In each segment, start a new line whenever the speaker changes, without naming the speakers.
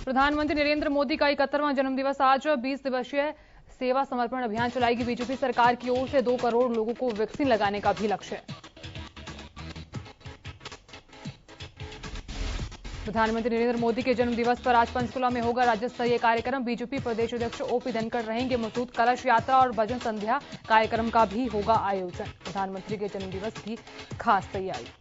प्रधानमंत्री नरेंद्र मोदी का 71वां जन्मदिवस आज 20 दिवसीय सेवा समर्पण अभियान चलाएगी बीजेपी सरकार की ओर से 2 करोड़ लोगों को वैक्सीन लगाने का भी लक्ष्य है। प्रधानमंत्री नरेंद्र मोदी के जन्मदिवस पर आज पंचकुला में होगा राज्य स्तरीय कार्यक्रम। बीजेपी प्रदेश अध्यक्ष ओपी धनखड़ रहेंगे मौजूद। कलश यात्रा और भजन संध्या कार्यक्रम का भी होगा आयोजन। प्रधानमंत्री के जन्मदिवस की खास तैयारी।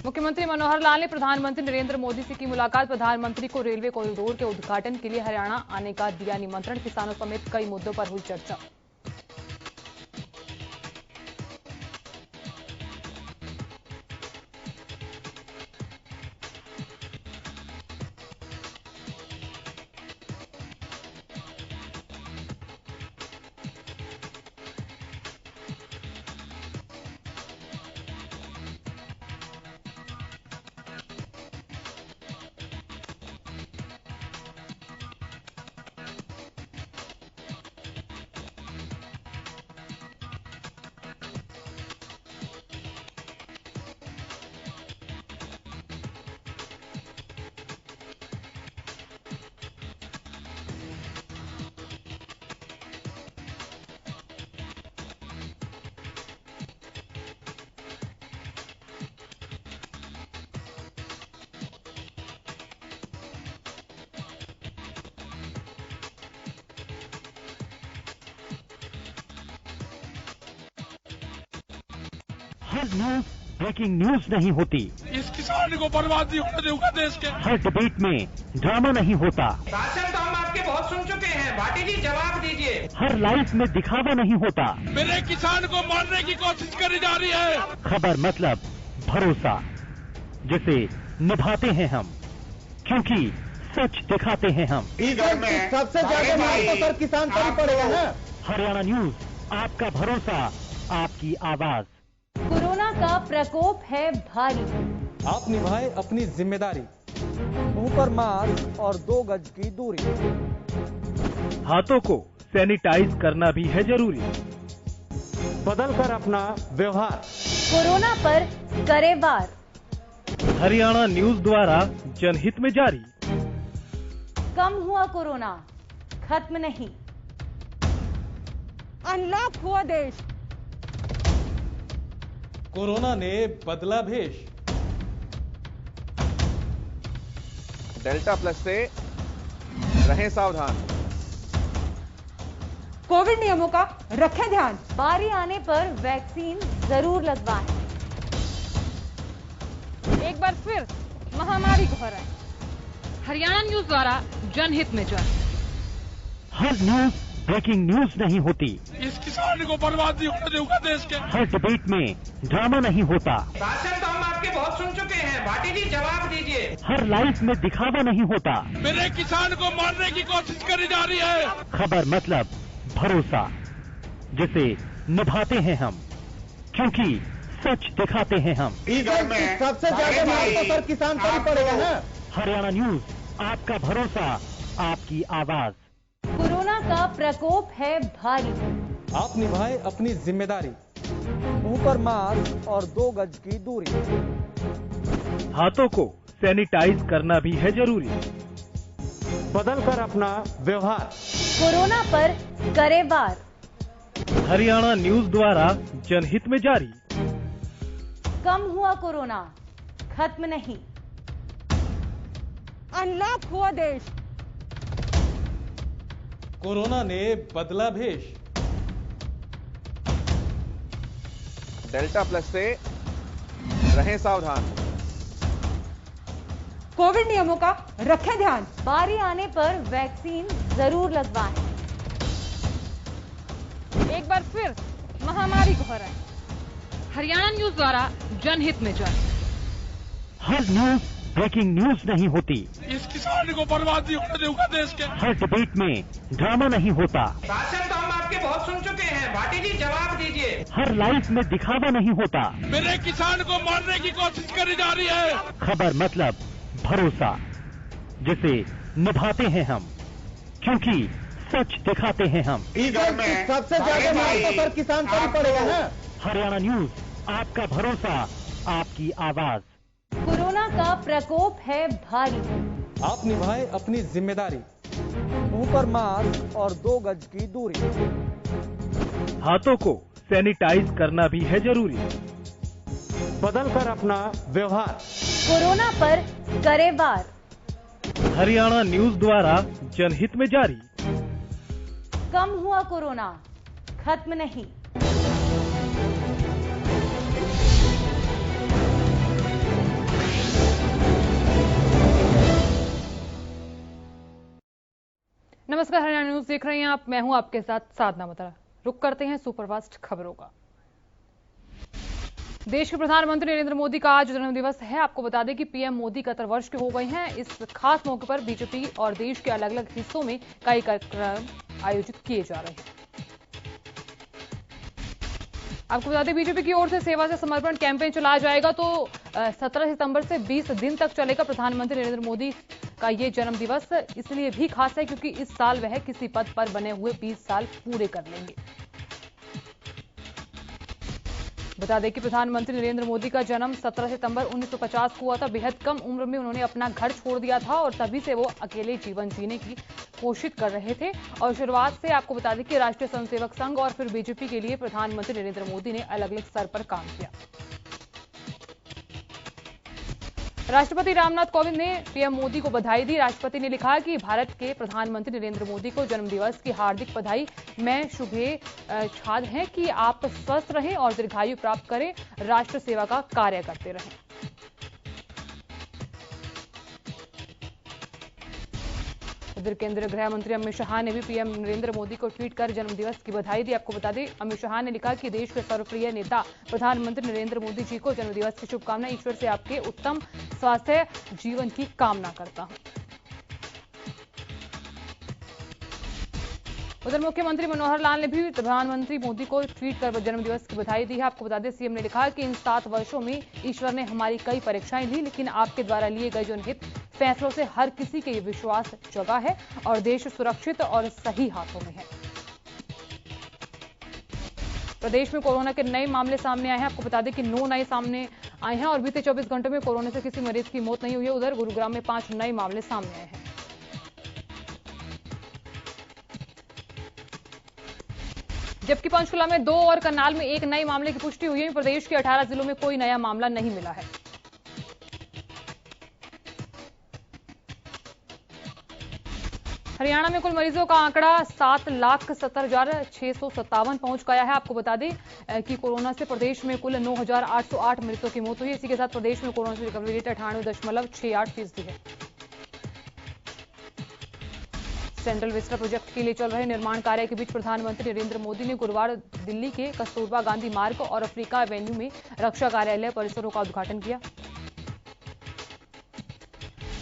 मुख्यमंत्री मनोहर लाल ने प्रधानमंत्री नरेंद्र मोदी से की मुलाकात। प्रधानमंत्री को रेलवे कॉरिडोर के उद्घाटन के लिए हरियाणा आने का दिया निमंत्रण। किसानों समेत कई मुद्दों पर हुई चर्चा।
हर न्यूज ब्रेकिंग न्यूज नहीं होती।
इस किसान को बर्बादी होने होगा देश के।
हर डिबेट में ड्रामा नहीं होता।
राशन तो हम आपके बहुत सुन चुके हैं, भाटी जी जवाब दीजिए।
हर लाइफ में दिखावा नहीं होता।
मेरे किसान को मारने की कोशिश करी जा रही है।
खबर मतलब भरोसा, जिसे निभाते हैं हम, क्योंकि सच दिखाते हैं हम।
सबसे ज्यादा मार तो सर किसान पर ही पड़ेगा ना।
हरियाणा न्यूज, आपका भरोसा, आपकी आवाज।
कोरोना का प्रकोप है भारी।
आप निभाए अपनी जिम्मेदारी। मुंह पर मास्क और 2 गज की दूरी।
हाथों को सैनिटाइज करना भी है जरूरी।
बदल कर अपना व्यवहार।
कोरोना पर करे वार।
हरियाणा न्यूज द्वारा जनहित में जारी।
कम हुआ कोरोना, खत्म नहीं।
अनलॉक हुआ देश।
कोरोना ने बदला भेष।
डेल्टा प्लस से रहें सावधान।
कोविड नियमों का रखें ध्यान।
बारी आने पर वैक्सीन जरूर लगवाएं।
एक बार फिर महामारी को हराएं। हरियाणा न्यूज द्वारा जनहित में जारी।
हर न्यूज ब्रेकिंग न्यूज नहीं होती।
इस किसान को बर्बादी होने होगा देश के।
हर डिबेट में ड्रामा नहीं होता।
राशन तो हम आपके बहुत सुन चुके हैं, भाटी जी जवाब दीजिए।
हर लाइफ में दिखावा नहीं होता।
मेरे किसान को मारने की कोशिश करी जा रही है।
खबर मतलब भरोसा, जिसे निभाते हैं हम, क्योंकि सच दिखाते हैं हम।
सबसे ज्यादा मार तो सर किसान पर ही पड़ेगा ना।
हरियाणा न्यूज, आपका भरोसा, आपकी आवाज।
कोरोना का प्रकोप है भारी।
आप निभाए अपनी जिम्मेदारी। मुंह पर मास्क और 2 गज की दूरी।
हाथों को सैनिटाइज करना भी है जरूरी।
बदल कर अपना व्यवहार।
कोरोना पर करे वार।
हरियाणा न्यूज द्वारा जनहित में जारी।
कम हुआ कोरोना, खत्म नहीं।
अनलॉक हुआ देश।
कोरोना ने बदला भेष।
डेल्टा प्लस से रहें सावधान।
कोविड नियमों का रखें ध्यान।
बारी आने पर वैक्सीन जरूर लगवाएं।
एक बार फिर महामारी को हराएं। हरियाणा न्यूज द्वारा जनहित में जारी।
हर न्यूज ब्रेकिंग न्यूज नहीं होती।
इस किसान को बर्बादी होने होगा देश के।
हर डिबेट में ड्रामा नहीं होता।
राशन तो हम आपके बहुत सुन चुके हैं, भाटी जी जवाब दीजिए।
हर लाइफ में दिखावा नहीं होता।
मेरे किसान को मारने की कोशिश करी जा रही है।
खबर मतलब भरोसा, जिसे निभाते हैं हम, क्योंकि सच दिखाते हैं हम।
सबसे ज्यादा मार तो सर किसान पर ही पड़ेगा ना।
हरियाणा न्यूज, आपका भरोसा, आपकी आवाज।
कोरोना का प्रकोप है भारी।
आप निभाएं अपनी जिम्मेदारी, मुंह पर मास्क और 2 गज की दूरी।
हाथों को सैनिटाइज करना भी है जरूरी।
बदल कर अपना व्यवहार,
कोरोना पर करे वार।
हरियाणा न्यूज द्वारा जनहित में जारी।
कम हुआ कोरोना, खत्म नहीं।
नमस्कार, हरियाणा न्यूज देख रहे हैं आप। मैं हूं आपके साथ साधना मतरा। रुक करते हैं सुपरफास्ट खबरों का। देश के प्रधानमंत्री नरेंद्र मोदी का आज जन्मदिवस है। आपको बता दें कि पीएम मोदी 71 वर्ष के हो गए हैं। इस खास मौके पर बीजेपी और देश के अलग अलग हिस्सों में कई कार्यक्रम आयोजित किए जा रहे हैं। आपको बता दें बीजेपी की ओर से सेवा से समर्पण कैंपेन चलाया जाएगा। तो 17 सितंबर से 20 दिन तक चलेगा। प्रधानमंत्री नरेंद्र मोदी का ये जन्मदिवस इसलिए भी खास है क्योंकि इस साल वह किसी पद पर बने हुए 20 साल पूरे कर लेंगे। बता दें कि प्रधानमंत्री नरेंद्र मोदी का जन्म 17 सितंबर 1950 को हुआ था। बेहद कम उम्र में उन्होंने अपना घर छोड़ दिया था और तभी से वो अकेले जीवन जीने की कोशिश कर रहे थे। और शुरुआत से आपको बता दें कि राष्ट्रीय स्वयंसेवक संघ और फिर बीजेपी के लिए प्रधानमंत्री नरेंद्र मोदी ने अलग अलग स्तर पर काम किया। राष्ट्रपति रामनाथ कोविंद ने पीएम मोदी को बधाई दी। राष्ट्रपति ने लिखा कि भारत के प्रधानमंत्री नरेंद्र मोदी को जन्मदिवस की हार्दिक बधाई। मैं शुभेच्छाद हैं कि आप स्वस्थ रहें और दीर्घायु प्राप्त करें, राष्ट्र सेवा का कार्य करते रहें। उधर केंद्रीय गृह मंत्री अमित शाह ने भी पीएम नरेंद्र मोदी को ट्वीट कर जन्मदिवस की बधाई दी। आपको बता दें अमित शाह ने लिखा कि देश के सर्वप्रिय नेता प्रधानमंत्री नरेंद्र मोदी जी को जन्मदिवस की शुभकामनाएं। ईश्वर से आपके उत्तम स्वास्थ्य जीवन की कामना करता हूं। उधर मुख्यमंत्री मनोहर लाल ने भी प्रधानमंत्री मोदी को ट्वीट कर जन्मदिवस की बधाई दी है। आपको बता दें सीएम ने लिखा कि इन 7 वर्षों में ईश्वर ने हमारी कई परीक्षाएं ली, लेकिन आपके द्वारा लिए गए जनहित फैसलों से हर किसी के विश्वास जगा है और देश सुरक्षित और सही हाथों में है। प्रदेश में कोरोना के नए मामले सामने आए हैं। आपको बता दें कि 9 नए सामने आए हैं और बीते 24 घंटों में कोरोना से किसी मरीज की मौत नहीं हुई है। उधर गुरुग्राम में 5 नए मामले सामने आए हैं। जबकि पंचकुला में 2 और करनाल में 1 नए मामले की पुष्टि हुई है। प्रदेश के 18 जिलों में कोई नया मामला नहीं मिला है। हरियाणा में कुल मरीजों का आंकड़ा 7,70,657 पहुंच गया है। आपको बता दें कि कोरोना से प्रदेश में कुल 9,808 मरीजों की मौत हुई है। इसी के साथ प्रदेश में कोरोना से रिकवरी रेट 98.68% है। सेंट्रल विस्टा प्रोजेक्ट के लिए चल रहे निर्माण कार्य के बीच प्रधानमंत्री नरेंद्र मोदी ने गुरुवार दिल्ली के कस्तूरबा गांधी मार्ग और अफ्रीका एवेन्यू में रक्षा कार्यालय परिसरों का उद्घाटन किया।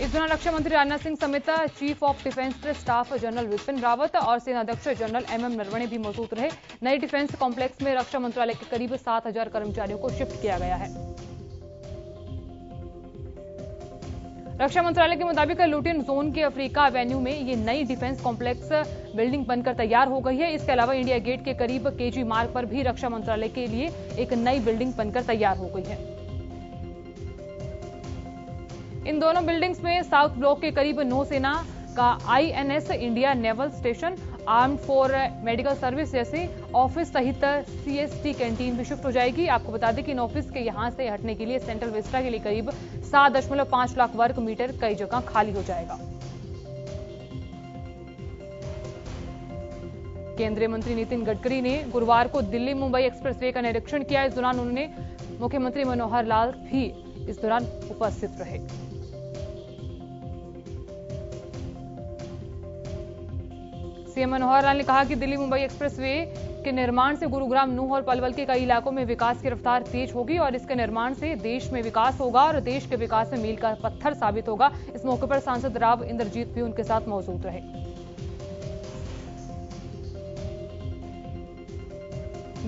इस दौरान रक्षा मंत्री राजनाथ सिंह समेत chief of defence staff general Vipin Rawat और सेनाध्यक्ष जनरल एमएम नरवणे भी मौजूद रहे। नए डिफेंस कॉम्प्लेक्स में रक्षा मंत्रालय के करीब 7,000 कर्मचारियों को शिफ्ट किया गया है। रक्षा मंत्रालय के मुताबिक लुटियन जोन के अफ्रीका एवेन्यू में ये नई डिफेंस कॉम्प्लेक्स बिल्डिंग बनकर तैयार हो गई है। इसके अलावा इंडिया गेट के करीब केजी मार्ग पर भी रक्षा मंत्रालय के लिए एक नई बिल्डिंग बनकर तैयार हो गई है। इन दोनों बिल्डिंग्स में साउथ ब्लॉक के करीब नौसेना का INS India naval station, armed four medical service जैसे ऑफिस सहित सीएसटी कैंटीन भी शिफ्ट हो जाएगी। आपको बता दें कि इन ऑफिस के यहां से हटने के लिए सेंट्रल विस्टा के लिए करीब 7.5 लाख वर्ग मीटर कई जगह खाली हो जाएगा। केंद्रीय मंत्री नितिन गडकरी ने गुरुवार को दिल्ली मुंबई एक्सप्रेसवे का निरीक्षण किया। इस दौरान उन्होंने मुख्यमंत्री मनोहर लाल भी इस दौरान उपस्थित रहे। सीएम मनोहर लाल ने कहा कि दिल्ली मुंबई एक्सप्रेसवे के निर्माण से गुरुग्राम, नूंह और पलवल के कई इलाकों में विकास की रफ्तार तेज होगी और इसके निर्माण से देश में विकास होगा और देश के विकास में मील का पत्थर साबित होगा। इस मौके पर सांसद राव इंद्रजीत भी उनके साथ मौजूद रहे।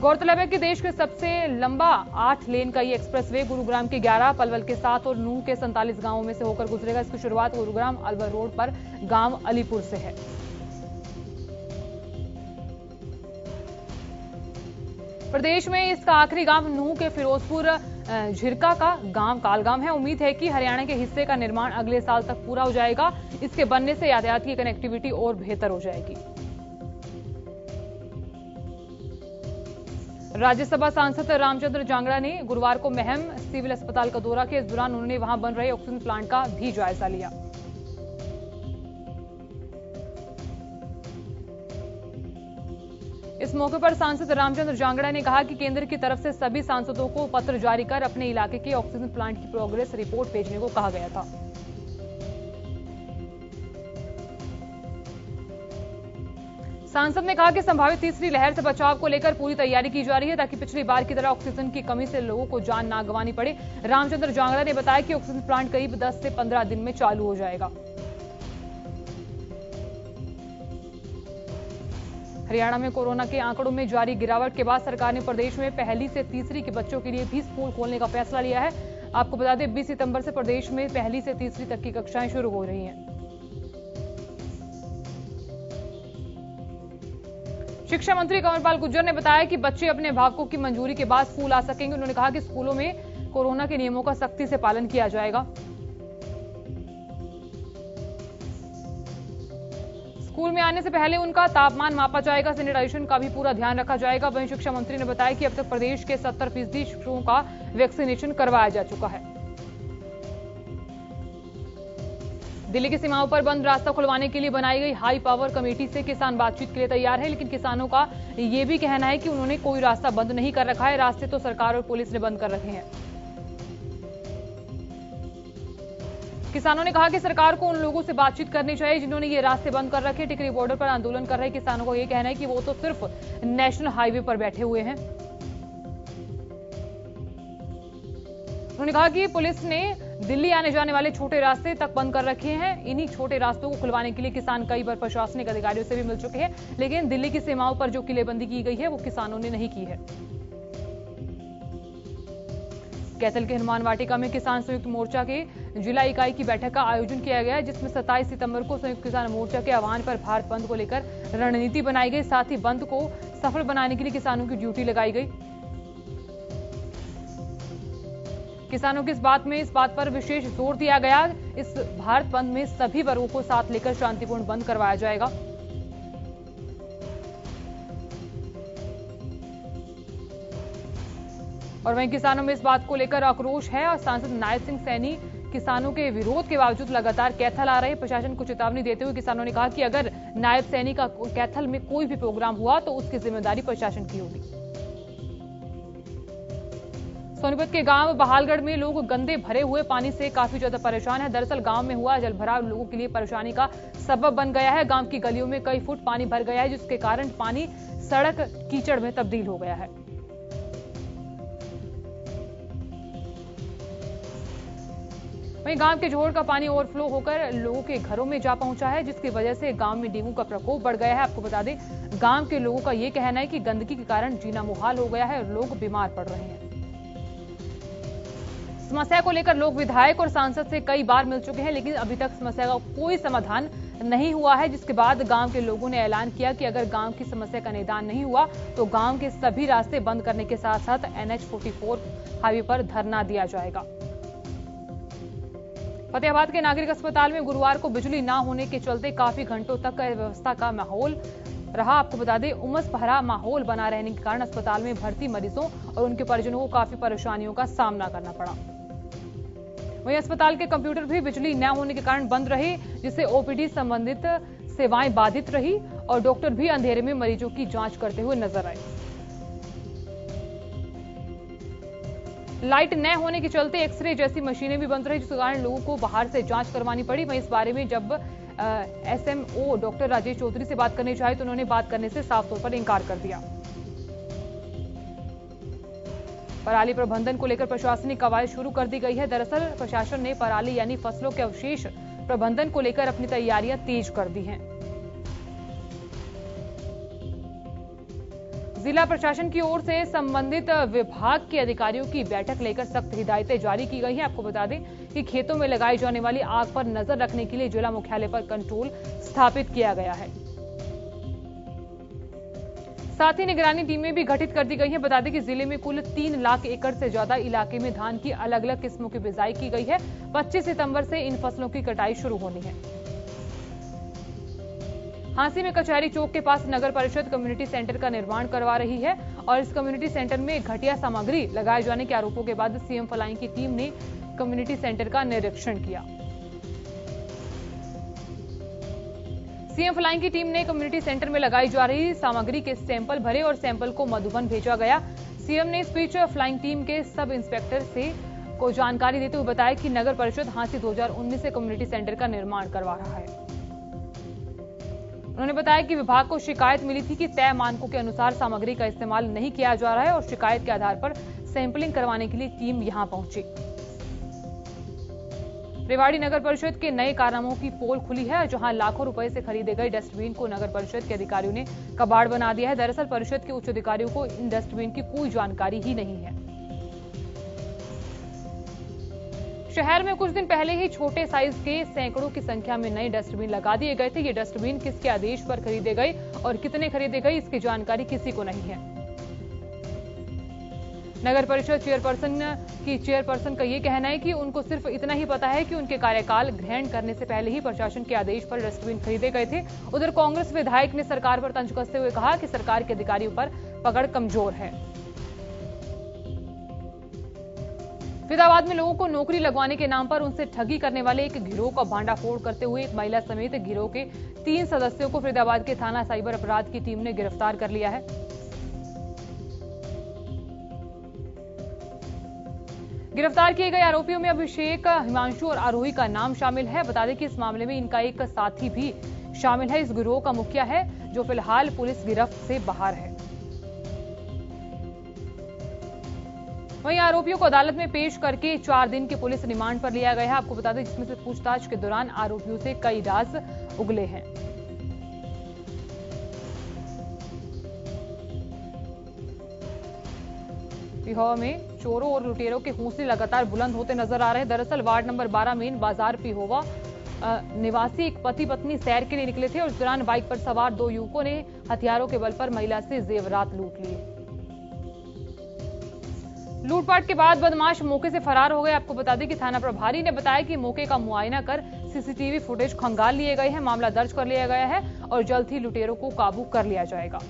गौरतलब है कि देश के सबसे लंबा 8 लेन का ये एक्सप्रेसवे गुरुग्राम के 11, पलवल के 7 और नूंह के 47 गांवों में से होकर गुजरेगा। इसकी शुरुआत गुरुग्राम अलवर रोड पर गांव अलीपुर से है। प्रदेश में इसका आखिरी गांव नूंह के फिरोजपुर झिरका का गांव कालगाम है। उम्मीद है कि हरियाणा के हिस्से का निर्माण अगले साल तक पूरा हो जाएगा। इसके बनने से यातायात की कनेक्टिविटी और बेहतर हो जाएगी। राज्यसभा सांसद रामचंद्र जांगड़ा ने गुरुवार को महम सिविल अस्पताल का दौरा किया। इस दौरान उन्होंने वहां बन रहे ऑक्सीजन प्लांट का भी जायजा लिया। इस मौके पर सांसद रामचंद्र जांगड़ा ने कहा कि केंद्र की तरफ से सभी सांसदों को पत्र जारी कर अपने इलाके के ऑक्सीजन प्लांट की प्रोग्रेस रिपोर्ट भेजने को कहा गया था। सांसद ने कहा कि संभावित तीसरी लहर से बचाव को लेकर पूरी तैयारी की जा रही है ताकि पिछली बार की तरह ऑक्सीजन की कमी से लोगों को जान ना गंवानी पड़े। रामचंद्र जांगड़ा ने बताया कि ऑक्सीजन प्लांट करीब 10 से 15 दिन में चालू हो जाएगा। हरियाणा में कोरोना के आंकड़ों में जारी गिरावट के बाद सरकार ने प्रदेश में पहली से तीसरी के बच्चों के लिए भी स्कूल खोलने का फैसला लिया है। आपको बता दें 20 सितंबर से प्रदेश में पहली से तीसरी तक की कक्षाएं शुरू हो रही हैं। शिक्षा मंत्री कंवरपाल गुर्जर ने बताया कि बच्चे अपने अभिभावकों की मंजूरी के बाद स्कूल आ सकेंगे। उन्होंने कहा कि स्कूलों में कोरोना के नियमों का सख्ती से पालन किया जाएगा। स्कूल में आने से पहले उनका तापमान मापा जाएगा। सैनिटाइजेशन का भी पूरा ध्यान रखा जाएगा। वहीं शिक्षा मंत्री ने बताया कि अब तक प्रदेश के 70% शिक्षकों का वैक्सीनेशन करवाया जा चुका है। दिल्ली की सीमाओं पर बंद रास्ता खुलवाने के लिए बनाई गई हाई पावर कमेटी से किसान बातचीत के लिए तैयार है, लेकिन किसानों का यह भी कहना है कि उन्होंने कोई रास्ता बंद नहीं कर रखा है। रास्ते तो सरकार और पुलिस ने बंद कर रखे हैं। किसानों ने कहा कि सरकार को उन लोगों से बातचीत करनी चाहिए जिन्होंने ये रास्ते बंद कर रखे। टिकरी बॉर्डर पर आंदोलन कर रहे किसानों को यह कहना है कि वो तो सिर्फ नेशनल हाईवे पर बैठे हुए हैं। उन्होंने कहा कि पुलिस ने दिल्ली आने जाने वाले छोटे रास्ते तक बंद कर रखे हैं। इन्हीं छोटे रास्तों को खुलवाने के लिए किसान कई बार प्रशासनिक अधिकारियों से भी मिल चुके हैं, लेकिन दिल्ली की सीमाओं पर जो किलेबंदी की गई है वो किसानों ने नहीं की है। कैथल के हनुमान वाटिका में किसान संयुक्त मोर्चा के जिला इकाई की बैठक का आयोजन किया गया, जिसमें 27 सितंबर को संयुक्त किसान मोर्चा के आह्वान पर भारत बंद को लेकर रणनीति बनाई गई। साथ ही बंद को सफल बनाने के लिए किसानों की ड्यूटी लगाई गई। किसानों की इस बात पर विशेष जोर दिया गया। इस भारत बंद में सभी वर्गों को साथ लेकर शांतिपूर्ण बंद करवाया जाएगा। और वहीं किसानों में इस बात को लेकर आक्रोश है और सांसद नायब सिंह सैनी किसानों के विरोध के बावजूद लगातार कैथल आ रहे। प्रशासन को चेतावनी देते हुए किसानों ने कहा कि अगर नायब सैनी का कैथल में कोई भी प्रोग्राम हुआ तो उसकी जिम्मेदारी प्रशासन की होगी। सोनीपत के गांव बहालगढ़ में लोग गंदे भरे हुए पानी से काफी ज्यादा परेशान है। दरअसल गांव में हुआ जलभराव लोगों के लिए परेशानी का सबब बन गया है। गांव की गलियों में कई फुट पानी भर गया है, जिसके कारण पानी सड़क कीचड़ में तब्दील हो गया है। वहीं गांव के जोड़ का पानी ओवरफ्लो होकर लोगों के घरों में जा पहुंचा है, जिसकी वजह से गांव में डेंगू का प्रकोप बढ़ गया है। आपको बता दें गांव के लोगों का यह कहना है कि गंदगी के कारण जीना मुहाल हो गया है और लोग बीमार पड़ रहे हैं। समस्या को लेकर लोग विधायक और सांसद से कई बार मिल चुके हैं, लेकिन अभी तक समस्या का कोई समाधान नहीं हुआ है, जिसके बाद गांव के लोगों ने ऐलान किया कि अगर गांव की समस्या का निदान नहीं हुआ तो गांव के सभी रास्ते बंद करने के साथ साथ NH-44 हाईवे पर धरना दिया जाएगा। फतेहाबाद के नागरिक अस्पताल में गुरुवार को बिजली न होने के चलते काफी घंटों तक व्यवस्था का माहौल रहा। आपको बता दें उमस भरा माहौल बना रहने के कारण अस्पताल में भर्ती मरीजों और उनके परिजनों को काफी परेशानियों का सामना करना पड़ा। वहीं अस्पताल के कंप्यूटर भी बिजली न होने के कारण बंद रहे, जिससे OPD संबंधित सेवाएं बाधित रही और डॉक्टर भी अंधेरे में मरीजों की जांच करते हुए नजर आए। लाइट न होने के चलते एक्सरे जैसी मशीनें भी बंद रही, जिसके कारण लोगों को बाहर से जांच करवानी पड़ी। वहीं इस बारे में जब SMO डॉक्टर राजेश चौधरी से बात करनी चाहिए तो उन्होंने बात करने से साफ तौर पर इंकार कर दिया। पराली प्रबंधन को लेकर प्रशासनिक कवायद शुरू कर दी गई है। दरअसल प्रशासन ने पराली यानी फसलों के अवशेष प्रबंधन को लेकर अपनी तैयारियां तेज कर दी हैं। जिला प्रशासन की ओर से संबंधित विभाग के अधिकारियों की बैठक लेकर सख्त हिदायतें जारी की गई हैं। आपको बता दें कि खेतों में लगाई जाने वाली आग पर नजर रखने के लिए जिला मुख्यालय पर कंट्रोल स्थापित किया गया है। साथ ही निगरानी टीमें भी गठित कर दी गई हैं। बता दें कि जिले में कुल 3 लाख एकड़ से ज्यादा इलाके में धान की अलग अलग किस्मों की बिजाई की गई है। 25 सितंबर से इन फसलों की कटाई शुरू होनी है। हांसी में कचहरी चौक के पास नगर परिषद कम्युनिटी सेंटर का निर्माण करवा रही है और इस कम्युनिटी सेंटर में घटिया सामग्री लगाए जाने के आरोपों के बाद सीएम फ्लाइंग की टीम ने कम्युनिटी सेंटर का निरीक्षण किया। सीएम फ्लाइंग की टीम ने कम्युनिटी सेंटर में लगाई जा रही सामग्री के सैंपल भरे और सैंपल को मधुबन भेजा गया। सीएम ने इस बीच फ्लाइंग टीम के सब इंस्पेक्टर से को जानकारी देते हुए बताया कि नगर परिषद हांसी 2019 से कम्युनिटी सेंटर का निर्माण करवा रहा है। उन्होंने बताया कि विभाग को शिकायत मिली थी कि तय मानकों के अनुसार सामग्री का इस्तेमाल नहीं किया जा रहा है और शिकायत के आधार पर सैंपलिंग करवाने के लिए टीम यहां पहुंची। रेवाड़ी नगर परिषद के नए कारनामों की पोल खुली है, जहां लाखों रुपए से खरीदे गए डस्टबिन को नगर परिषद के अधिकारियों ने कबाड़ बना दिया है। दरअसल परिषद के उच्च अधिकारियों को इन डस्टबिन की कोई जानकारी ही नहीं है। शहर में कुछ दिन पहले ही छोटे साइज के सैकड़ों की संख्या में नए डस्टबिन लगा दिए गए थे। ये डस्टबिन किसके आदेश पर खरीदे गए और कितने खरीदे गए, इसकी जानकारी किसी को नहीं है। नगर परिषद चेयरपर्सन का ये कहना है कि उनको सिर्फ इतना ही पता है कि उनके कार्यकाल ग्रहण करने से पहले ही प्रशासन के आदेश पर डस्टबिन खरीदे गए थे। उधर कांग्रेस विधायक ने सरकार पर तंज कसते हुए कहा कि सरकार के अधिकारियों पर पकड़ कमजोर है। फरीदाबाद में लोगों को नौकरी लगवाने के नाम पर उनसे ठगी करने वाले एक गिरोह का भांडाफोड़ करते हुए एक महिला समेत गिरोह के 3 सदस्यों को फरीदाबाद के थाना साइबर अपराध की टीम ने गिरफ्तार कर लिया है। गिरफ्तार किए गए आरोपियों में अभिषेक, हिमांशु और आरोही का नाम शामिल है। बता दें कि इस मामले में इनका एक साथी भी शामिल है। इस गिरोह का मुखिया है, जो फिलहाल पुलिस गिरफ्त से बाहर है। वहीं आरोपियों को अदालत में पेश करके 4 दिन के पुलिस रिमांड पर लिया गया है। आपको बता दें, जिसमें से पूछताछ के दौरान आरोपियों से कई राज उगले हैं। पिहोवा में चोरों और लुटेरों के हौसले लगातार बुलंद होते नजर आ रहे हैं। दरअसल वार्ड नंबर 12 मेन बाजार पिहोवा निवासी एक पति पत्नी सैर के लिए निकले थे और इस दौरान बाइक पर सवार 2 युवकों ने हथियारों के बल पर महिला से जेवरात लूट लिए। लूटपाट के बाद बदमाश मौके से फरार हो गए। आपको बता दें कि थाना प्रभारी ने बताया कि मौके का मुआयना कर सीसीटीवी फुटेज खंगाल लिए गए हैं, मामला दर्ज कर लिया गया है और जल्द ही लुटेरों को काबू कर लिया जाएगा।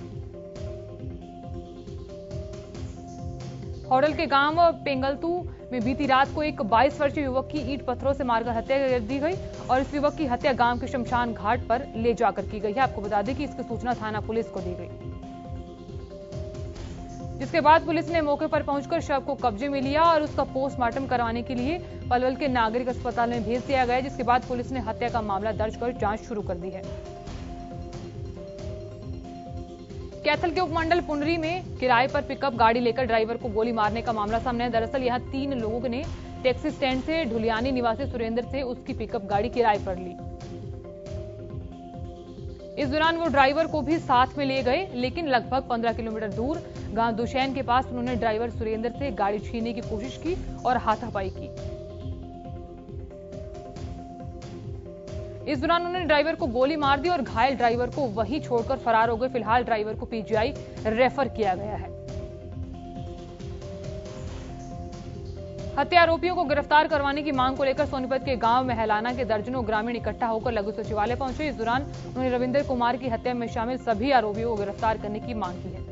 होडल के गांव पेंगलतू में बीती रात को एक 22 वर्षीय युवक की ईंट पत्थरों से मारकर हत्या कर दी गई और इस युवक की हत्या गांव के शमशान घाट पर ले जाकर की गई है। आपको बता दें कि इसकी सूचना थाना पुलिस को दी गई, जिसके बाद पुलिस ने मौके पर पहुंचकर शव को कब्जे में लिया और उसका पोस्टमार्टम करवाने के लिए पलवल के नागरिक अस्पताल में भेज दिया गया, जिसके बाद पुलिस ने हत्या का मामला दर्ज कर जांच शुरू कर दी है। कैथल के उपमंडल पुंडरी में किराए पर पिकअप गाड़ी लेकर ड्राइवर को गोली मारने का मामला सामने है। दरअसल यहां 3 लोगों ने टैक्सी स्टैंड से ढुलियानी निवासी सुरेंद्र से उसकी पिकअप गाड़ी किराए पर ली। इस दौरान वो ड्राइवर को भी साथ में ले गए, लेकिन लगभग 15 किलोमीटर दूर गांव दुशैन के पास उन्होंने ड्राइवर सुरेंद्र से गाड़ी छीनने की कोशिश की और हाथापाई की। इस दौरान उन्होंने ड्राइवर को गोली मार दी और घायल ड्राइवर को वहीं छोड़कर फरार हो गए। फिलहाल ड्राइवर को पीजीआई रेफर किया गया है। हत्या आरोपियों को गिरफ्तार करवाने की मांग को लेकर सोनीपत के गांव महलाना के दर्जनों ग्रामीण इकट्ठा होकर लघु सचिवालय पहुंचे। इस दौरान उन्होंने रविंदर कुमार की हत्या में शामिल सभी आरोपियों को गिरफ्तार करने की मांग की है।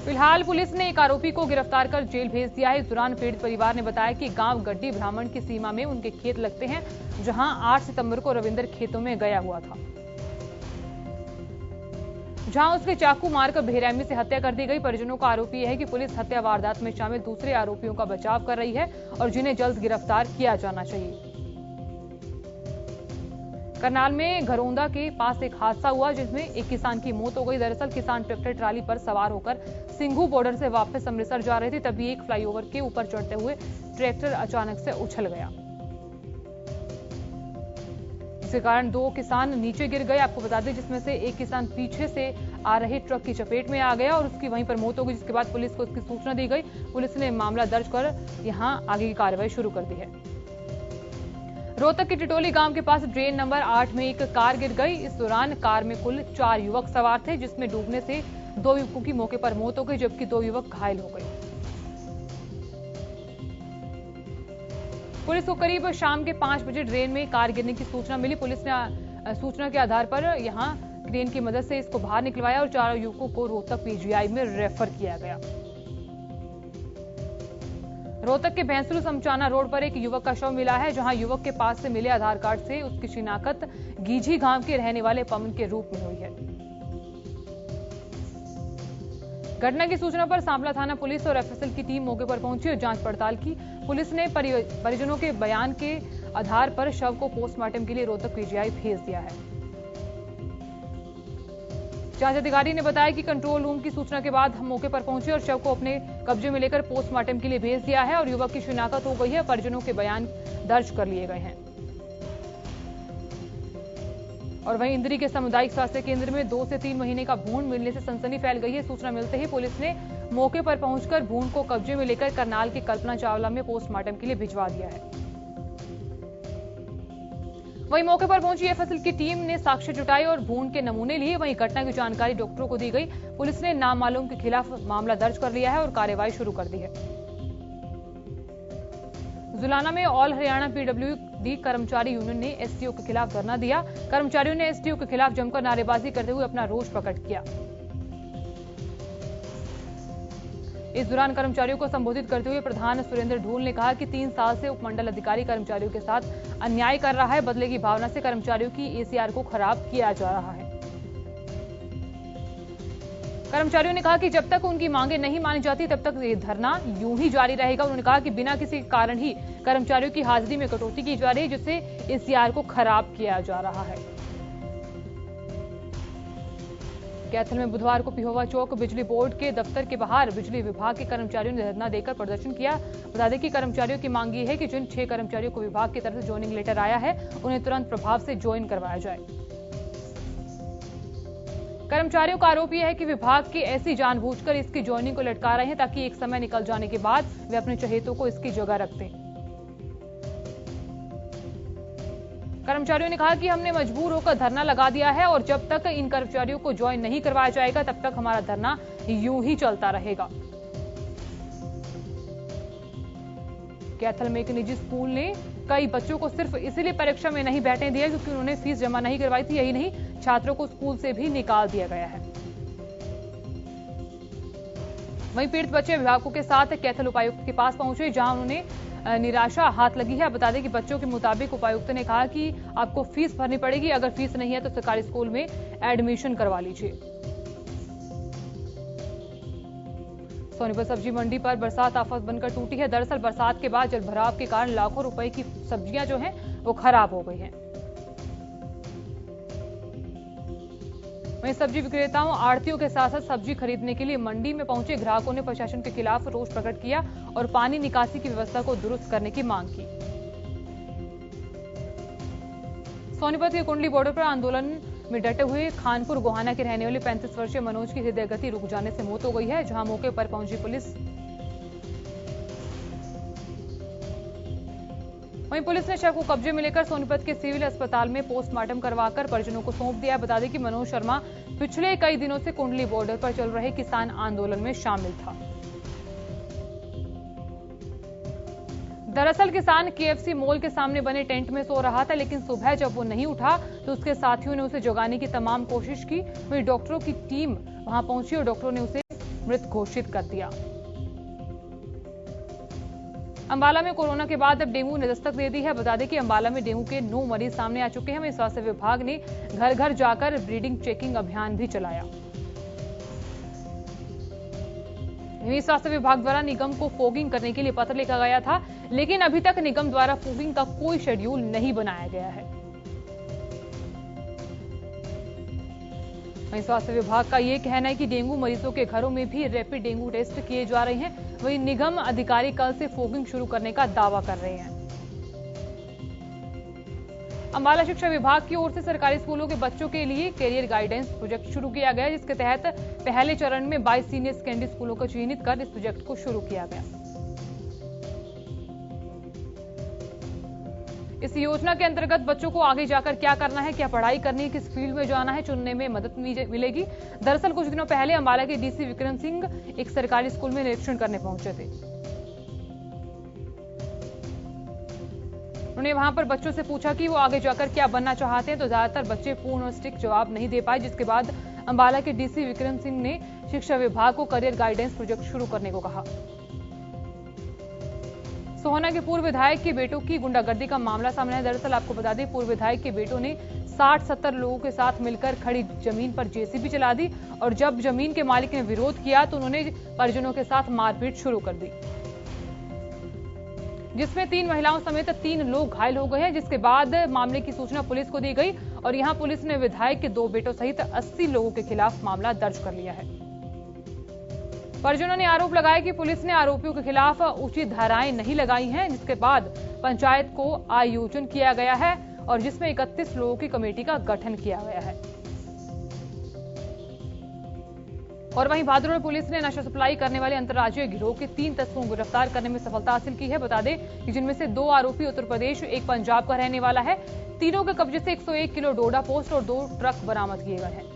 फिलहाल पुलिस ने एक आरोपी को गिरफ्तार कर जेल भेज दिया है। इस दौरान पीड़ित परिवार ने बताया कि गांव गड्डी ब्राह्मण की सीमा में उनके खेत लगते हैं, जहां 8 सितंबर को रविंदर खेतों में गया हुआ था, जहां उसके चाकू मारकर बेरहमी से हत्या कर दी गई। परिजनों का आरोप यह है कि पुलिस हत्या वारदात में शामिल दूसरे आरोपियों का बचाव कर रही है और जिन्हें जल्द गिरफ्तार किया जाना चाहिए। करनाल में घरौंदा के पास एक हादसा हुआ, जिसमें एक किसान की मौत हो गई। दरअसल किसान ट्रैक्टर ट्राली पर सवार होकर सिंघू बॉर्डर से वापस अमृतसर जा रहे थे, तभी एक फ्लाईओवर के ऊपर चढ़ते हुए ट्रैक्टर अचानक से उछल गया, जिसके कारण 2 किसान नीचे गिर गए। आपको बता दें, जिसमें से एक किसान पीछे से आ रहे ट्रक की चपेट में आ गया और उसकी वहीं पर मौत हो गई, जिसके बाद पुलिस को इसकी सूचना दी गई। पुलिस ने मामला दर्ज कर यहां आगे की कार्रवाई शुरू कर दी है। रोहतक के टिटोली गांव के पास ड्रेन नंबर 8 में एक कार गिर गई। इस दौरान कार में कुल 4 युवक सवार थे, जिसमें डूबने से 2 युवकों की मौके पर मौत हो गई, जबकि 2 युवक घायल हो गए। पुलिस को करीब शाम के 5 बजे ड्रेन में कार गिरने की सूचना मिली। पुलिस ने सूचना के आधार पर यहां क्रेन की मदद से इसको बाहर निकलवाया और 4 युवकों को रोहतक पीजीआई में रेफर किया गया। रोहतक के भैंसरू समचाना रोड पर एक युवक का शव मिला है, जहां युवक के पास से मिले आधार कार्ड से उसकी शिनाख्त गीझी गांव के रहने वाले पवन के रूप में हुई है। घटना की सूचना पर सांपला थाना पुलिस और एफएसएल की टीम मौके पर पहुंची और जांच पड़ताल की। पुलिस ने परिजनों के बयान के आधार पर शव को पोस्टमार्टम के लिए रोहतक पीजीआई भेज दिया है। जांच अधिकारी ने बताया कि कंट्रोल रूम की सूचना के बाद हम मौके पर पहुंचे और शव को अपने कब्जे में लेकर पोस्टमार्टम के लिए भेज दिया है और युवक की शिनाख्त हो गई है। परिजनों के बयान दर्ज कर लिए गए हैं। और वहीं इंद्री के सामुदायिक स्वास्थ्य केंद्र में 2 से 3 महीने का भ्रूण मिलने से सनसनी फैल गई है। सूचना मिलते ही पुलिस ने मौके पर पहुंचकर भ्रूण को कब्जे में लेकर करनाल के कल्पना चावला में पोस्टमार्टम के लिए भिजवा दिया है। वहीं मौके पर पहुंची एफएसएल की टीम ने साक्ष्य जुटाए और भ्रूण के नमूने लिए। वहीं घटना की जानकारी डॉक्टरों को दी गई। पुलिस ने नामालूम के खिलाफ मामला दर्ज कर लिया है और कार्रवाई शुरू कर दी है। जुलाना में ऑल हरियाणा पीडब्ल्यूडी कर्मचारी यूनियन ने एसटीओ के खिलाफ धरना दिया। कर्मचारियों ने एसटीओ के खिलाफ जमकर नारेबाजी करते हुए अपना रोष प्रकट किया। इस दौरान कर्मचारियों को संबोधित करते हुए प्रधान सुरेंद्र ढोल ने कहा कि 3 साल से उपमंडल अधिकारी कर्मचारियों के साथ अन्याय कर रहा है। बदले की भावना से कर्मचारियों की एसीआर को खराब किया जा रहा है। कर्मचारियों ने कहा कि जब तक उनकी मांगे नहीं मानी जाती तब तक ये धरना यूं ही जारी रहेगा। उन्होंने कहा कि बिना किसी कारण ही कर्मचारियों की हाजिरी में कटौती की जा रही है, जिससे एसीआर को खराब किया जा रहा है। कैथल में बुधवार को पिहोवा चौक बिजली बोर्ड के दफ्तर के बाहर बिजली विभाग के कर्मचारियों ने धरना देकर प्रदर्शन किया। बता दें कि कर्मचारियों की मांग ये है कि जिन 6 कर्मचारियों को विभाग की तरफ से ज्वाइनिंग लेटर आया है, उन्हें तुरंत प्रभाव से ज्वाइन करवाया जाए। कर्मचारियों का आरोप यह है कि विभाग के ऐसी जानबूझकर इसकी ज्वाइनिंग को लटका रहे हैं ताकि एक समय निकल जाने के बाद वे अपने चहेतों को इसकी जगह रख दें। कर्मचारियों ने कहा कि हमने मजबूर होकर धरना लगा दिया है और जब तक इन कर्मचारियों को ज्वाइन नहीं करवाया जाएगा तब तक हमारा धरना यूं ही चलता रहेगा। कैथल में एक निजी स्कूल ने कई बच्चों को सिर्फ इसलिए परीक्षा में नहीं बैठने दिया क्योंकि उन्होंने फीस जमा नहीं करवाई थी। यही नहीं, छात्रों को स्कूल से भी निकाल दिया गया है। वहीं पीड़ित बच्चे अभिभावकों के साथ कैथल उपायुक्त के पास पहुंचे, जहां उन्होंने निराशा हाथ लगी है। बता दें कि बच्चों के मुताबिक उपायुक्त ने कहा कि आपको फीस भरनी पड़ेगी, अगर फीस नहीं है तो सरकारी स्कूल में एडमिशन करवा लीजिए। सोनीपत सब्जी मंडी पर बरसात आफत बनकर टूटी है। दरअसल बरसात के बाद जलभराव के कारण लाखों रुपए की सब्जियां जो हैं वो खराब हो गई हैं। वहीं सब्जी विक्रेताओं, आड़तियों के साथ साथ सब्जी खरीदने के लिए मंडी में पहुंचे ग्राहकों ने प्रशासन के खिलाफ रोष प्रकट किया और पानी निकासी की व्यवस्था को दुरुस्त करने की मांग की। सोनीपत के कुंडली बॉर्डर पर आंदोलन में डटे हुए खानपुर गोहाना के रहने वाले 35 वर्षीय मनोज की हृदय गति रुक जाने से मौत हो गई है, जहां मौके पर पहुंची पुलिस। वहीं पुलिस ने शव को कब्जे में लेकर सोनीपत के सिविल अस्पताल में पोस्टमार्टम करवाकर परिजनों को सौंप दिया। बता दें कि मनोज शर्मा पिछले कई दिनों से कुंडली बॉर्डर पर चल रहे किसान आंदोलन में शामिल था। दरअसल किसान केएफसी मॉल के सामने बने टेंट में सो रहा था, लेकिन सुबह जब वो नहीं उठा तो उसके साथियों ने उसे जगाने की तमाम कोशिश की। वहीं डॉक्टरों की टीम वहां पहुंची और डॉक्टरों ने उसे मृत घोषित कर दिया। अंबाला में कोरोना के बाद अब डेंगू ने दस्तक दे दी है। बता दें कि अंबाला में डेंगू के 9 मरीज सामने आ चुके हैं। वहीं स्वास्थ्य विभाग ने घर घर जाकर ब्रीडिंग चेकिंग अभियान भी चलाया। स्वास्थ्य विभाग द्वारा निगम को फॉगिंग करने के लिए पत्र लिखा गया था, लेकिन अभी तक निगम द्वारा फॉगिंग का कोई शेड्यूल नहीं बनाया गया है। वहीं स्वास्थ्य विभाग का यह कहना है कि डेंगू मरीजों के घरों में भी रैपिड डेंगू टेस्ट किए जा रहे हैं। वहीं निगम अधिकारी कल से फॉगिंग शुरू करने का दावा कर रहे हैं। अंबाला शिक्षा विभाग की ओर से सरकारी स्कूलों के बच्चों के लिए कैरियर गाइडेंस प्रोजेक्ट शुरू किया गया, जिसके तहत पहले चरण में 22 सीनियर सेकेंडरी स्कूलों को चिन्हित कर इस प्रोजेक्ट को शुरू किया गया। इस योजना के अंतर्गत बच्चों को आगे जाकर क्या करना है, क्या पढ़ाई करनी है, किस फील्ड में जाना है, चुनने में मदद मिलेगी। दरअसल कुछ दिनों पहले अंबाला के डीसी विक्रम सिंह एक सरकारी स्कूल में निरीक्षण करने पहुंचे थे। उन्होंने वहां पर बच्चों से पूछा कि वो आगे जाकर क्या बनना चाहते हैं, तो ज्यादातर बच्चे पूर्ण और स्टिक जवाब नहीं दे पाए, जिसके बाद अंबाला के डीसी विक्रम सिंह ने शिक्षा विभाग को करियर गाइडेंस प्रोजेक्ट शुरू करने को कहा। सोहना के पूर्व विधायक के बेटों की गुंडागर्दी का मामला सामने है। दरअसल आपको बता दें, पूर्व विधायक के बेटों ने 60-70 लोगों के साथ मिलकर खड़ी जमीन पर जेसीबी चला दी और जब जमीन के मालिक ने विरोध किया तो उन्होंने परिजनों के साथ मारपीट शुरू कर दी, जिसमें 3 महिलाओं समेत 3 लोग घायल हो गए हैं। जिसके बाद मामले की सूचना पुलिस को दी गई और यहां पुलिस ने विधायक के 2 बेटों सहित 80 लोगों के खिलाफ मामला दर्ज कर लिया है। परिजनों ने आरोप लगाया कि पुलिस ने आरोपियों के खिलाफ उचित धाराएं नहीं लगाई हैं, जिसके बाद पंचायत को आयोजन किया गया है और जिसमें 31 लोगों की कमेटी का गठन किया गया है। और वहीं भादरों में पुलिस ने नशा सप्लाई करने वाले अंतर्राज्यीय गिरोह के 3 तस्करों को गिरफ्तार करने में सफलता हासिल की है। बता दें कि जिनमें से 2 आरोपी उत्तर प्रदेश, एक पंजाब का रहने वाला है। तीनों के कब्जे से 101 किलो डोडा पोस्ट और 2 ट्रक बरामद किए गए हैं।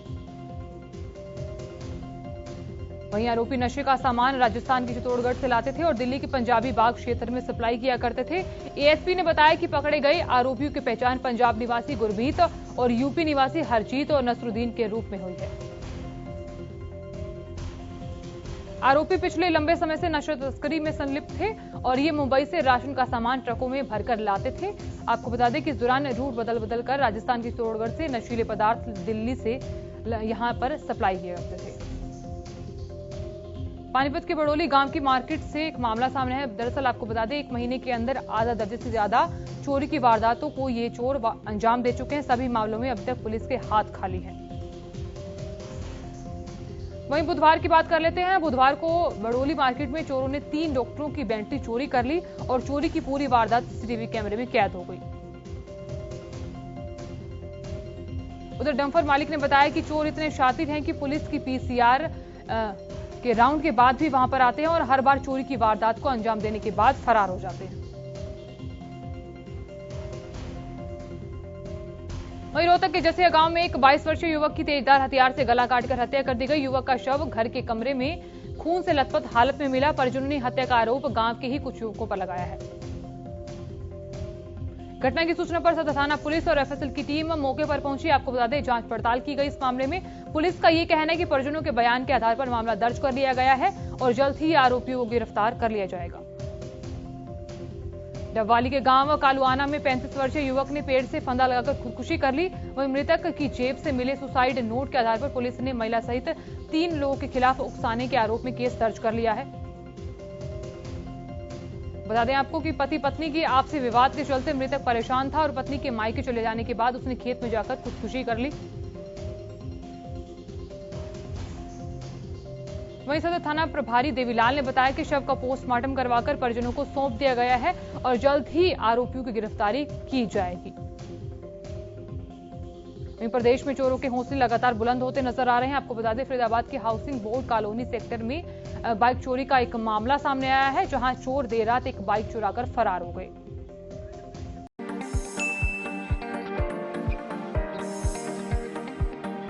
वहीं आरोपी नशे का सामान राजस्थान के चित्तौड़गढ़ से लाते थे और दिल्ली के पंजाबी बाग क्षेत्र में सप्लाई किया करते थे। एएसपी ने बताया कि पकड़े गए आरोपियों की पहचान पंजाब निवासी गुरमीत और यूपी निवासी हरजीत और नसरुद्दीन के रूप में हुई है। आरोपी पिछले लंबे समय से नशा तस्करी में संलिप्त थे और ये मुंबई से राशन का सामान ट्रकों में भरकर लाते थे। आपको बता दें कि इस दौरान रूट बदल कर राजस्थान के चित्तौड़गढ़ से नशीले पदार्थ दिल्ली से यहां पर सप्लाई किए जाते थे। पानीपत के बड़ोली गांव की मार्केट से एक मामला सामने है। दरअसल आपको बता दें, 1 महीने के अंदर आधा दर्जन से ज्यादा चोरी की वारदातों को ये चोर अंजाम दे चुके हैं। सभी मामलों में अब तक पुलिस के हाथ खाली हैं। वहीं बुधवार की बात कर लेते हैं। बुधवार को बड़ोली मार्केट में चोरों ने 3 डॉक्टरों की बेंटली चोरी कर ली और चोरी की पूरी वारदात सीसीटीवी कैमरे में कैद हो गई। उधर डंपर मालिक ने बताया कि चोर इतने शातिर हैं कि पुलिस की पीसीआर के राउंड के बाद भी वहां पर आते हैं और हर बार चोरी की वारदात को अंजाम देने के बाद फरार हो जाते हैं। वहीं रोहतक के जसिया गांव में एक 22 वर्षीय युवक की तेजधार हथियार से गला काटकर हत्या कर दी गई। युवक का शव घर के कमरे में खून से लथपथ हालत में मिला। परिजनों ने हत्या का आरोप गांव के ही कुछ युवकों पर लगाया है। घटना की सूचना पर सदर थाना पुलिस और एफएसएल की टीम मौके पर पहुंची। आपको बता दें, जांच पड़ताल की गई। इस मामले में पुलिस का यह कहना है कि परिजनों के बयान के आधार पर मामला दर्ज कर लिया गया है और जल्द ही आरोपियों को गिरफ्तार कर लिया जाएगा। डबवाली के गांव कालुआना में 35 वर्षीय युवक ने पेड़ से फंदा लगाकर खुदकुशी कर ली। वहीं मृतक की जेब से मिले सुसाइड नोट के आधार पर पुलिस ने महिला सहित 3 लोगों के खिलाफ उकसाने के आरोप में केस दर्ज कर लिया है। बता दें आपको कि पति पत्नी की आपसी विवाद के चलते मृतक परेशान था और पत्नी के मायके चले जाने के बाद उसने खेत में जाकर खुदकुशी कर ली। वहीं सदर थाना प्रभारी देवीलाल ने बताया कि शव का पोस्टमार्टम करवाकर परिजनों को सौंप दिया गया है और जल्द ही आरोपियों की गिरफ्तारी की जाएगी। वहीं प्रदेश में चोरों के हौसले लगातार बुलंद होते नजर आ रहे हैं। आपको बता दें, फरीदाबाद के हाउसिंग बोर्ड कॉलोनी सेक्टर में बाइक चोरी का एक मामला सामने आया है, जहां चोर देर रात एक बाइक चुराकर फरार हो गए।